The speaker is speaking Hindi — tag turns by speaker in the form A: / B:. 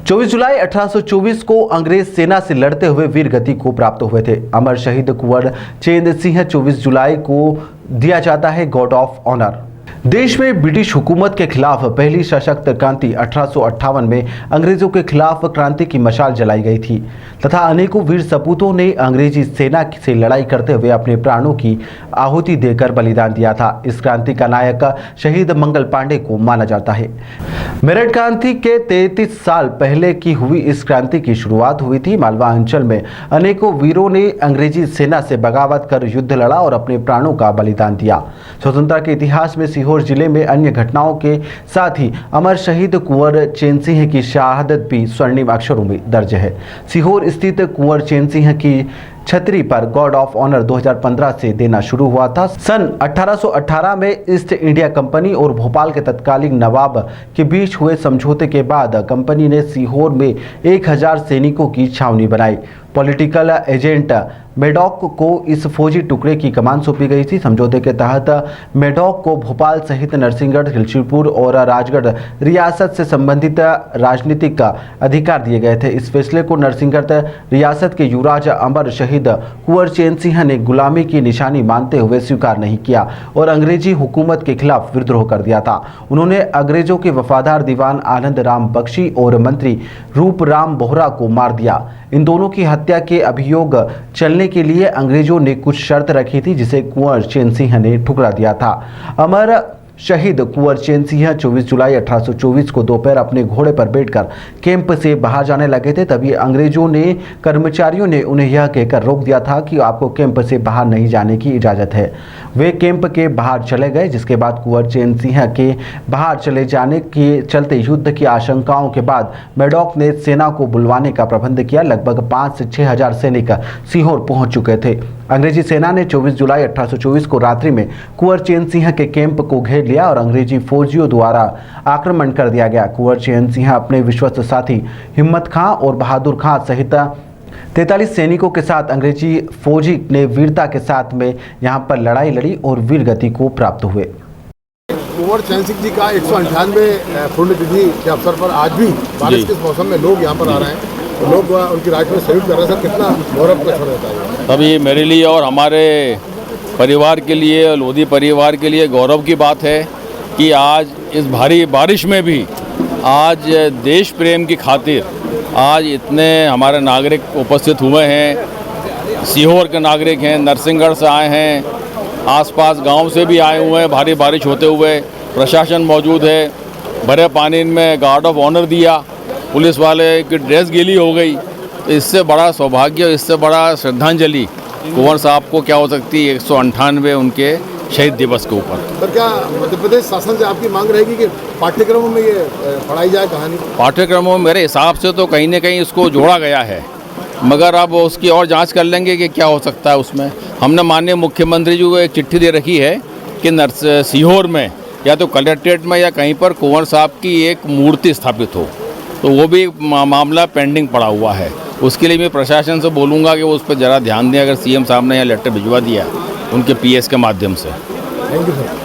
A: 24 जुलाई 1824 को अंग्रेज सेना से लड़ते हुए वीर गति को प्राप्त हुए थे। अमर शहीद कुंवर चेंद सिंह 24 जुलाई को दिया जाता है गॉर्ड ऑफ ऑनर। देश में ब्रिटिश हुकूमत के खिलाफ पहली सशक्त क्रांति 1858 में अंग्रेजों के खिलाफ क्रांति की मशाल जलाई गई थी तथा अनेकों वीर सपूतों ने अंग्रेजी सेना से लड़ाई करते हुए अपने प्राणों की आहुति देकर बलिदान दिया था। इस क्रांति का नायक शहीद मंगल पांडे को माना जाता है। मेरठ क्रांति के 33 साल पहले की हुई इस क्रांति की शुरुआत हुई थी। मालवा अंचल में अनेकों वीरों ने अंग्रेजी सेना से बगावत कर युद्ध लड़ा और अपने प्राणों का बलिदान दिया। स्वतंत्रता के इतिहास में सीहोर जिले में अन्य घटनाओं के साथ ही अमर शहीद कुंवर चेंद सिंह की शहादत भी स्वर्णिम अक्षरों में दर्ज है। सीहोर स्थित कुंवर चेंद सिंह की छतरी पर गॉर्ड ऑफ ऑनर 2015 से देना शुरू हुआ था। सन 1818 में ईस्ट इंडिया कंपनी और भोपाल के तत्कालीन नवाब के बीच हुए समझौते के बाद कंपनी ने सीहोर में 1000 सैनिकों की छावनी बनाई। पॉलिटिकल एजेंट मेडॉक को इस फौजी टुकड़े की कमान सौंपी गई थी। समझौते के तहत मेडॉक को भोपाल सहित नरसिंहगढ़, खिलचीपुर और राजगढ़ रियासत से संबंधित राजनीतिक अधिकार दिए गए थे। इस फैसले को नरसिंहगढ़ रियासत के युवराज अमर शहीद कुंवर चेंद सिंह ने गुलामी की निशानी मानते हुए स्वीकार नहीं किया और अंग्रेजी हुकूमत के खिलाफ विद्रोह कर दिया था। उन्होंने अंग्रेजों के वफादार दीवान आनंद राम बख्शी और मंत्री रूप राम बोहरा को मार दिया। इन दोनों की हत्या के अभियोग चलने के लिए अंग्रेजों ने कुछ शर्त रखी थी जिसे कुंवर चेंद सिंह ने ठुकरा दिया था। अमर शहीद कुंवर चेंद सिंह 24 जुलाई 1824 को दोपहर अपने घोड़े पर बैठकर कैंप से बाहर जाने लगे थे। तभी अंग्रेजों ने कर्मचारियों ने उन्हें यह कहकर रोक दिया था कि आपको कैंप से बाहर नहीं जाने की इजाज़त है। वे कैंप के बाहर चले गए, जिसके बाद कुंवर चेंद सिंह के बाहर चले जाने के चलते युद्ध की आशंकाओं के बाद मेडॉक ने सेना को बुलवाने का प्रबंध किया। लगभग 5 से 6 हजार सैनिक सीहोर पहुंच चुके थे। अंग्रेजी सेना ने 24 जुलाई 1824 को रात्रि में कुंवर चेंद सिंह के कैंप को घेर लिया और अंग्रेजी फौजियों द्वारा आक्रमण कर दिया गया। कुंवर चेंद सिंह अपने विश्वस्त साथी हिम्मत खां और बहादुर खां सहित 43 सैनिकों के साथ अंग्रेजी फौजी ने वीरता के साथ में यहां पर लड़ाई लड़ी और वीर गति को प्राप्त हुए।
B: कुंवर चेंद सिंह जी का 198 पुण्यतिथि के अवसर पर आज भी बारिश के मौसम में लोग यहाँ पर आ रहे हैं, तो लोग उनकी राइट में सैल्यूट कर रहे हैं। सर, कितना गौरव का क्षण रहता है?
C: अभी मेरे लिए और हमारे परिवार के लिए, लोधी परिवार के लिए गौरव की बात है कि आज इस भारी बारिश में भी आज देश प्रेम की खातिर आज इतने हमारे नागरिक उपस्थित हुए हैं। सीहोर के नागरिक हैं, नरसिंहगढ़ से आए हैं, आसपास गांव से भी आए हुए हैं। भारी बारिश होते हुए प्रशासन मौजूद है। भरे पानी में गार्ड ऑफ ऑनर दिया, पुलिस वाले की ड्रेस गीली हो गई। तो इससे बड़ा सौभाग्य, इससे बड़ा श्रद्धांजलि कुंवर साहब को क्या हो सकती है 198 उनके शहीद दिवस के ऊपर।
B: सर, क्या मध्य प्रदेश शासन से आपकी मांग रहेगी कि पाठ्यक्रमों में ये पढ़ाई जाए कहानी?
C: पाठ्यक्रमों में मेरे हिसाब से तो कहीं ना कहीं इसको जोड़ा गया है, मगर अब उसकी और जांच कर लेंगे कि क्या हो सकता है उसमें। हमने माननीय मुख्यमंत्री जी को एक चिट्ठी दे रखी है कि सीहोर में या तो कलेक्ट्रेट में या कहीं पर कुंवर साहब की एक मूर्ति स्थापित हो, तो वो भी मामला पेंडिंग पड़ा हुआ है। उसके लिए मैं प्रशासन से बोलूँगा कि वो उस पर ज़रा ध्यान दें। अगर सीएम साहब ने यहाँ लेटर भिजवा दिया उनके पीएस के माध्यम से।
B: Thank you sir.